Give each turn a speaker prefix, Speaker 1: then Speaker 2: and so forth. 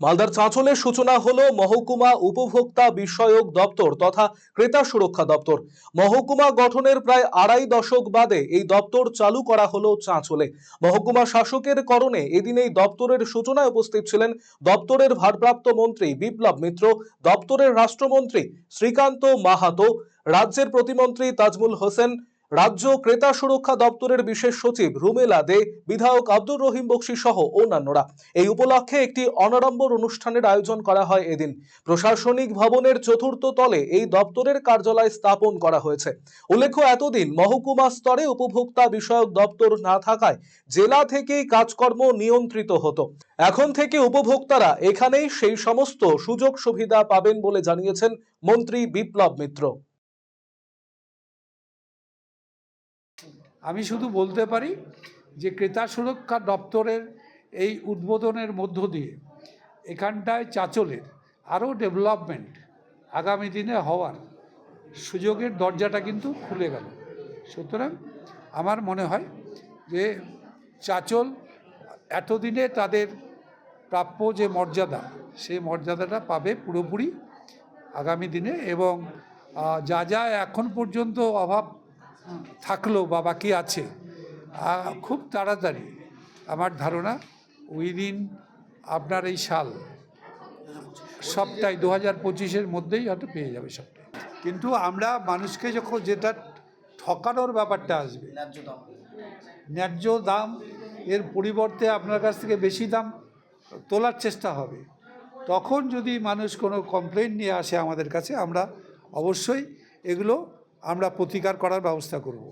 Speaker 1: মালদার চাঁচলের সূচনা হলো মহকুমা উপভোক্তা বিষয়ক দপ্তর তথা ক্রেতা সুরক্ষা দপ্তর। মহকুমা গঠনের প্রায় আড়াই দশক বাদে এই দপ্তর চালু করা হলো চাঁচলে। মহকুমা শাসকের করণে এদিন এই দপ্তরের সূচনায় উপস্থিত ছিলেন দপ্তরের ভারপ্রাপ্ত মন্ত্রী বিপ্লব মিত্র, দপ্তরের রাষ্ট্রমন্ত্রী শ্রীকান্ত মাহাতো, রাজ্যের প্রতিমন্ত্রী তাজমুল হোসেন, রাজ্য ক্রেতা সুরক্ষা দপ্তরের বিশেষ সচিব রুমেলা দে, বিধায়ক আব্দুর রহিম বক্সী সহ অন্যান্যরা। এই উপলক্ষে একটি অনাড়ম্বর অনুষ্ঠানের আয়োজন করা হয় এদিন। প্রশাসনিক ভবনের চতুর্থ তলে এই দপ্তরের কার্যালয় স্থাপন করা হয়েছে। উল্লেখ্য, এতদিন মহকুমা স্তরে উপভোক্তা বিষয়ক দপ্তর না থাকায় জেলা থেকেই কাজকর্ম নিয়ন্ত্রিত হতো। এখন থেকে উপভোক্তারা এখানেই সেই সমস্ত সুযোগ সুবিধা পাবেন বলে জানিয়েছেন মন্ত্রী বিপ্লব মিত্র।
Speaker 2: আমি শুধু বলতে পারি যে ক্রেতা সুরক্ষা দপ্তরের এই উদ্বোধনের মধ্য দিয়ে এখানটায় চাঁচলের আরও ডেভেলপমেন্ট আগামী দিনে হওয়ার সুযোগের দরজাটা কিন্তু খুলে গেল। সুতরাং আমার মনে হয় যে চাঁচল এতদিনে তাদের প্রাপ্য যে মর্যাদা, সেই মর্যাদাটা পাবে পুরোপুরি আগামী দিনে। এবং যা যা এখন পর্যন্ত অভাব থাকলো বা বাকি আছে, খুব তাড়াতাড়ি আমার ধারণা উইদিন আপনার এই সাল সবটাই 2025-এর মধ্যেই হয়তো পেয়ে যাবে সবটাই। কিন্তু আমরা মানুষকে যখন যেটা ঠকানোর ব্যাপারটা আসবে, ন্যায্য দাম এর পরিবর্তে আপনার কাছ থেকে বেশি দাম তোলার চেষ্টা হবে, তখন যদি মানুষ কোনো কমপ্লেন নিয়ে আসে আমাদের কাছে, আমরা অবশ্যই এগুলো আমরা প্রতিকার করার ব্যবস্থা করব।